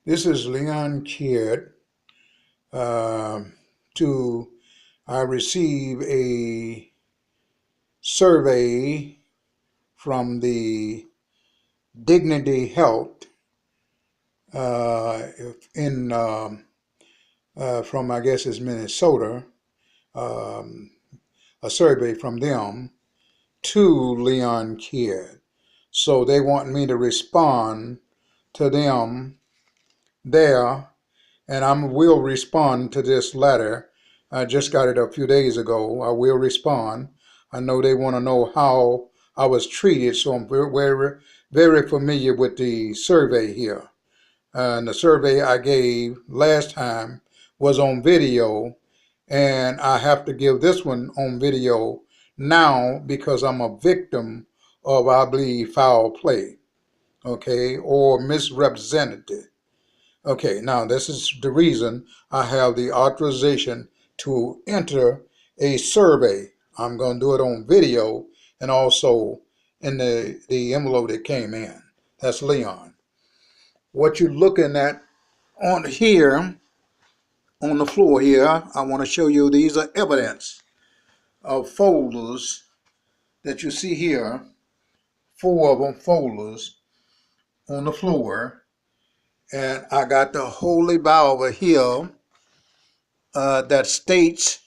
This is Leonkidd. Uh, to I receive a survey from the Dignity Health uh, in from I guess it's Minnesota. Um, a survey from them to Leon Kidd. So they want me to respond to them there, and I will respond to this letter. I just got it a few days ago. I will respond. I know they want to know how I was treated, so I'm very familiar with the survey here. And the survey I gave last time was on video, and I have to give this one on video now because I'm a victim of, I believe, foul play, okay, or misrepresented. Okay, now this is the reason I have the authorization to enter a survey. I'm going to do it on video and also in the envelope that came in. That's Leon. What you're looking at on here, on the floor here, I want to show you these are evidence of folders that you see here, four of them folders on the floor. And I got the Holy Bible here that states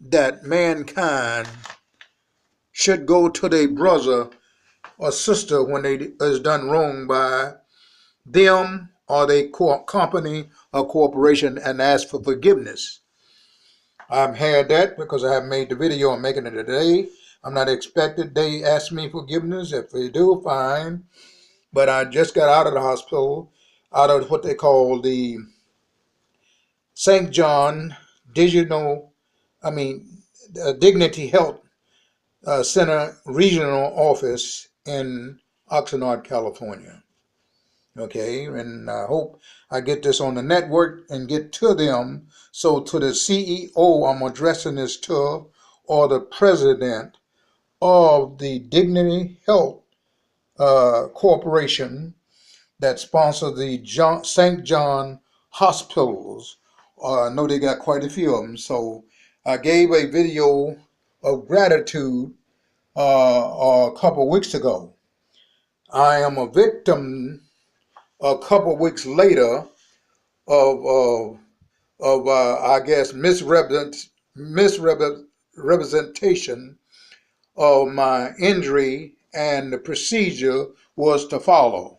that mankind should go to their brother or sister when they is done wrong by them or their company or corporation and ask for forgiveness. I've had that because I haven't made the video. I'm making it today. I'm not expected they ask me forgiveness. If they do, fine. But I just got out of the hospital, out of what they call the St. John Digital, Dignity Health Center Regional Office in Oxnard, California. Okay, and I hope I get this on the network and get to them. So to the CEO, I'm addressing this to, or the president of the Dignity Health Corporation that sponsor the St. John hospitals. I know they got quite a few of them. So I gave a video of gratitude a couple weeks ago. I am a victim a couple weeks later of I guess misrepresentation of my injury, and the procedure was to follow,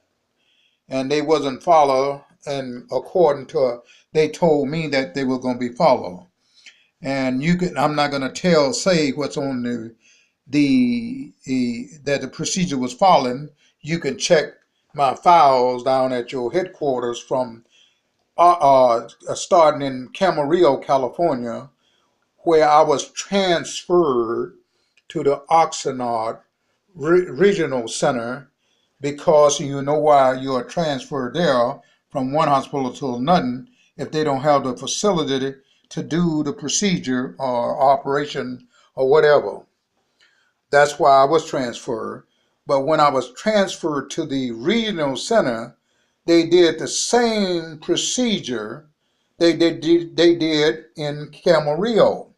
and they wasn't follow, and according to they told me that they were going to be follow. And I'm not going to say what's on that the procedure was following. You can check my files down at your headquarters from starting in Camarillo, California, where I was transferred to the Oxnard Regional Center, because you know why you are transferred there from one hospital to another if they don't have the facility to do the procedure or operation or whatever. That's why I was transferred. But when I was transferred to the regional center, they did the same procedure they did in Camarillo,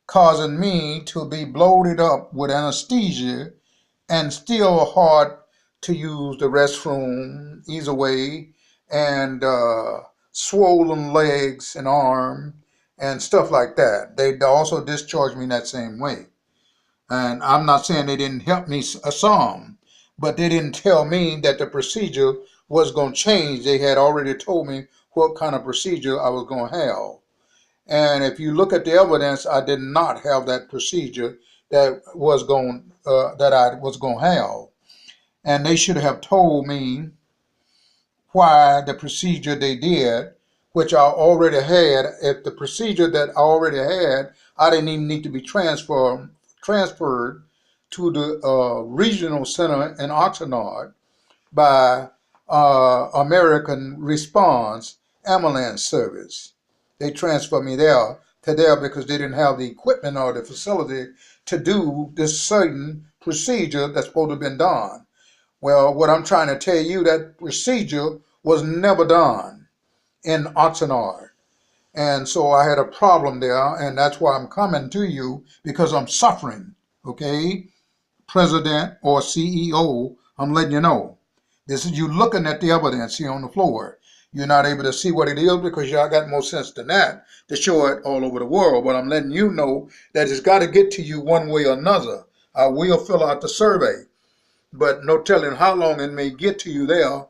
causing me to be bloated up with anesthesia and still hard to use the restroom, ease away, and swollen legs and arm and stuff like that. They also discharged me that same way. And I'm not saying they didn't help me some, but they didn't tell me that the procedure was going to change. They had already told me what kind of procedure I was going to have. And if you look at the evidence, I did not have that procedure that I was going to have. And they should have told me why the procedure they did, which I already had. If the procedure that I already had, I didn't even need to be transferred to the regional center in Oxnard by American Response Ambulance Service. They transferred me there to there because they didn't have the equipment or the facility to do this certain procedure that's supposed to have been done. Well, what I'm trying to tell you, that procedure was never done in Oxnard. And so I had a problem there, and that's why I'm coming to you, because I'm suffering, okay? President or CEO, I'm letting you know. This is you looking at the evidence here on the floor. You're not able to see what it is because y'all got more sense than that to show it all over the world. But I'm letting you know that it's got to get to you one way or another. I will fill out the survey, but no telling how long it may get to you there.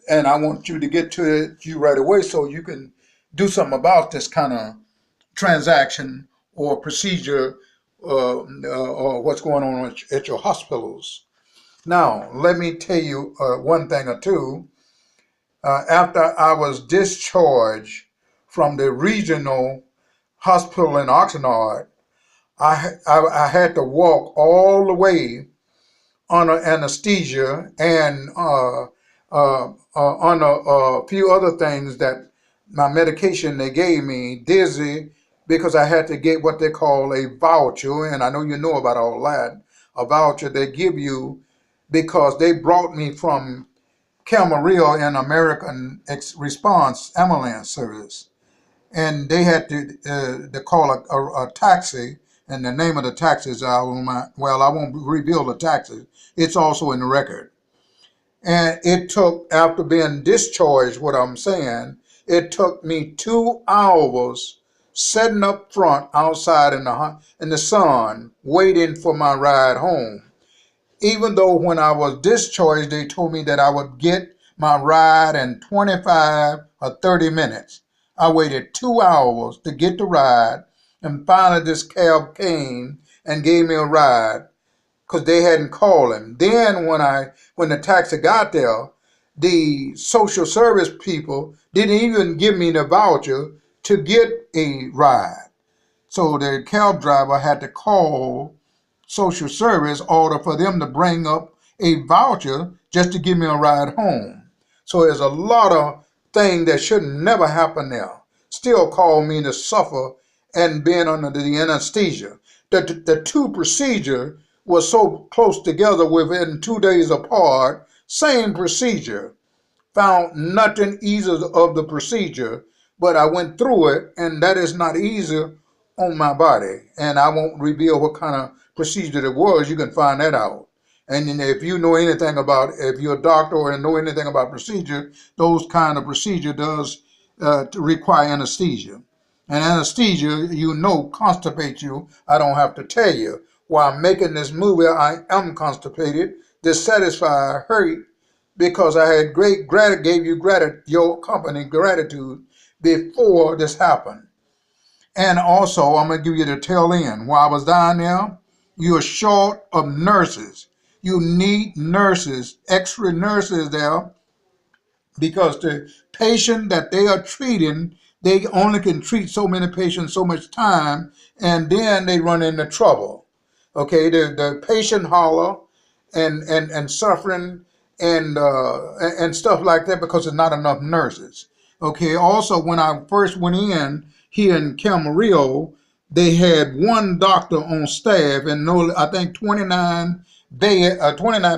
And I want you to get to it you right away so you can do something about this kind of transaction or procedure or what's going on at your hospitals. Now, let me tell you one thing or two. After I was discharged from the regional hospital in Oxnard, I had to walk all the way under anesthesia and on a few other things that my medication they gave me, dizzy, because I had to get what they call a voucher, and I know you know about all that, a voucher they give you because they brought me from Camarillo in American Response Ambulance Service, and they had to call a taxi, and the name of the taxi is I won't reveal the taxi. It's also in the record. And it took, after being discharged, what I'm saying, it took me 2 hours sitting up front outside in the sun, waiting for my ride home. Even though when I was discharged, they told me that I would get my ride in 25 or 30 minutes. I waited 2 hours to get the ride, and finally this cab came and gave me a ride because they hadn't called him. Then when the taxi got there, the social service people didn't even give me the voucher to get a ride. So the cab driver had to call social service order for them to bring up a voucher just to give me a ride home. So there's a lot of things that should never happen there. Still call me to suffer and being under the anesthesia. The two procedures were so close together within 2 days apart, same procedure. Found nothing easy of the procedure, but I went through it, and that is not easy on my body. And I won't reveal what kind of procedure it was. You can find that out. And if you know anything about, if you're a doctor or know anything about procedure, those kind of procedure does require anesthesia. And anesthesia, constipates you. I don't have to tell you. While making this movie, I am constipated, dissatisfied, hurt, because I had gave you your company gratitude before this happened. And also, I'm going to give you the tail end. While I was down there, you're short of nurses. You need nurses, extra nurses there, because the patient that they are treating, they only can treat so many patients so much time, and then they run into trouble. Okay, the patient holler and suffering and stuff like that because there's not enough nurses. Okay, also when I first went in here in Camarillo, they had one doctor on staff and no, I think 29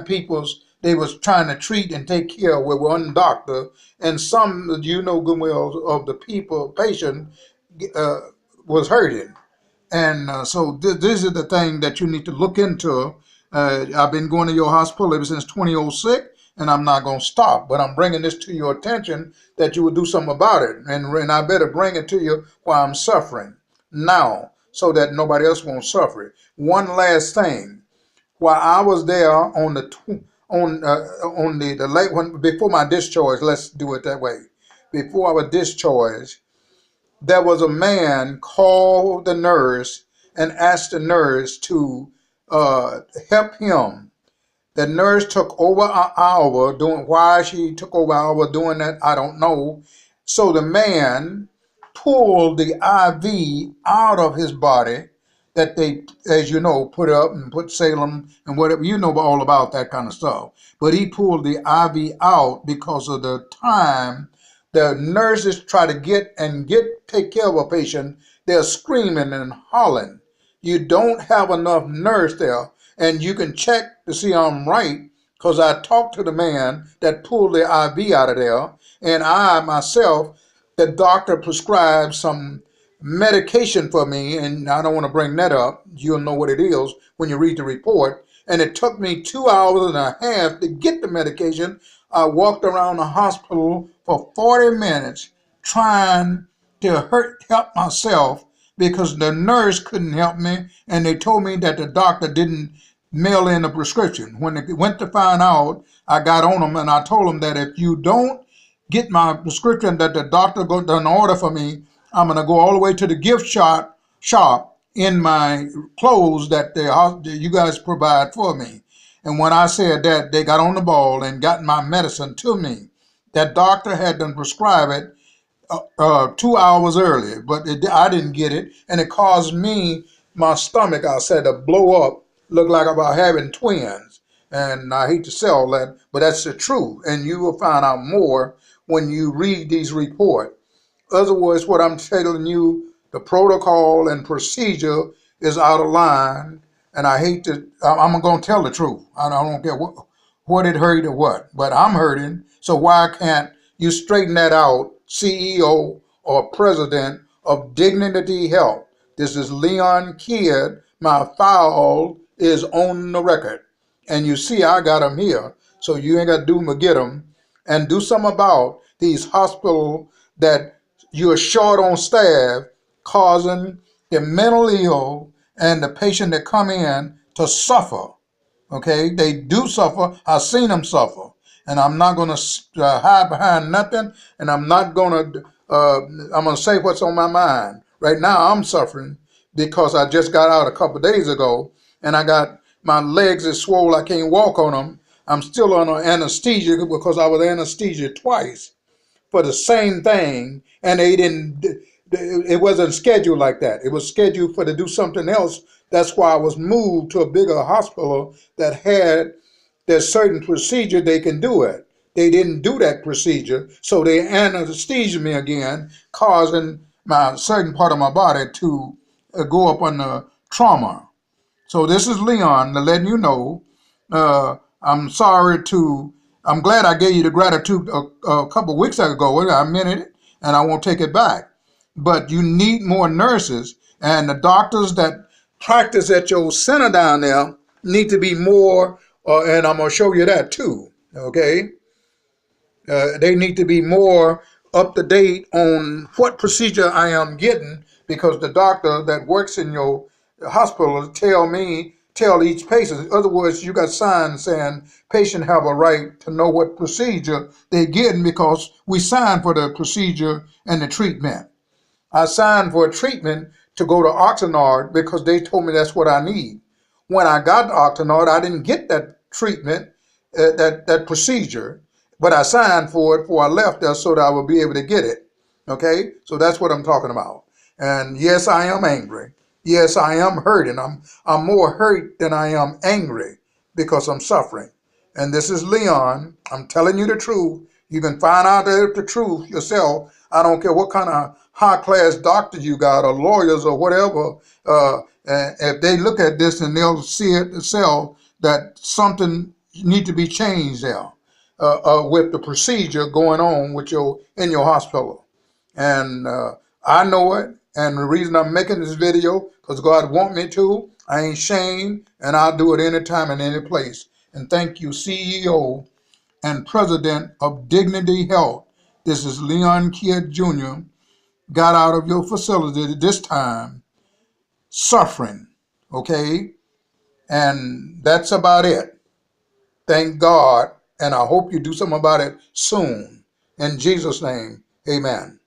people's they was trying to treat and take care of with one doctor, and some good well of the patient uh, was hurting. And so this is the thing that you need to look into. I've been going to your hospital ever since 2006, and I'm not going to stop. But I'm bringing this to your attention that you would do something about it. And I better bring it to you while I'm suffering now so that nobody else won't suffer it. One last thing. While I was there on the late one before my discharge, let's do it that way. Before I was discharged, there was a man called the nurse and asked the nurse to help him. The nurse took over an hour doing why she took over an hour doing that, I don't know. So the man pulled the IV out of his body that they, as you know, put up and put Salem and whatever, all about that kind of stuff. But he pulled the IV out because of the time the nurses try to take care of a patient. They're screaming and hollering. You don't have enough nurse there, and you can check to see I'm right. because I talked to the man that pulled the IV out of there, and I myself, the doctor prescribed some medication for me, and I don't want to bring that up. You'll know what it is when you read the report. And it took me 2 hours and a half to get the medication. I walked around the hospital for 40 minutes trying to help myself because the nurse couldn't help me, and they told me that the doctor didn't mail in a prescription. When they went to find out, I got on them and I told them that if you don't get my prescription that the doctor done order for me, I'm going to go all the way to the gift shop in my clothes that you guys provide for me. And when I said that, they got on the ball and got my medicine to me. That doctor had done prescribe it 2 hours early, but I didn't get it, and it caused me, my stomach, I said, to blow up, look like about having twins. And I hate to say all that, but that's the truth, and you will find out more when you read these reports. Otherwise, what I'm telling you, the protocol and procedure is out of line, and I hate to, I'm going to tell the truth. I don't care what it hurt or what, but I'm hurting, so why can't you straighten that out, CEO or president of Dignity Health? This is Leonkidd. My file is on the record. And you see, I got them here, so you ain't got to do them to get them. And do something about these hospitals that you're short on staff, causing the mentally ill and the patient that come in to suffer. Okay, they do suffer. I've seen them suffer, and I'm not going to hide behind nothing. And I'm not going to. I'm going to say what's on my mind. Right now, I'm suffering because I just got out a couple of days ago, and I got my legs is swole. I can't walk on them. I'm still on anesthesia because I was anesthesia twice for the same thing, and they didn't. It wasn't scheduled like that. It was scheduled for to do something else. That's why I was moved to a bigger hospital that had there's certain procedure they can do it. They didn't do that procedure, so they anesthesia me again, causing my certain part of my body to go up on the trauma. So this is Leon to letting you know. I'm sorry to. I'm glad I gave you the gratitude a couple of weeks ago. I meant it, and I won't take it back. But you need more nurses, and the doctors that practice at your center down there need to be more. And I'm gonna show you that too. Okay, they need to be more up to date on what procedure I am getting because the doctor that works in your hospital tell each patient. In other words, you got signs saying patient have a right to know what procedure they're getting because we signed for the procedure and the treatment. I signed for a treatment to go to Oxnard because they told me that's what I need. When I got to Oxnard, I didn't get that treatment, that procedure, but I signed for it before I left there so that I would be able to get it. Okay, so that's what I'm talking about. And yes, I am angry. Yes, I am hurting. I'm more hurt than I am angry because I'm suffering. And this is Leon. I'm telling you the truth. You can find out the truth yourself. I don't care what kind of high-class doctors you got or lawyers or whatever. If they look at this and they'll see it themselves that something need to be changed there with the procedure going on with in your hospital. And I know it. And the reason I'm making this video, because God want me to, I ain't ashamed, and I'll do it anytime and any place. And thank you, CEO and President of Dignity Health. This is Leonkidd Jr. Got out of your facility this time, suffering, okay? And that's about it. Thank God, and I hope you do something about it soon. In Jesus' name, amen.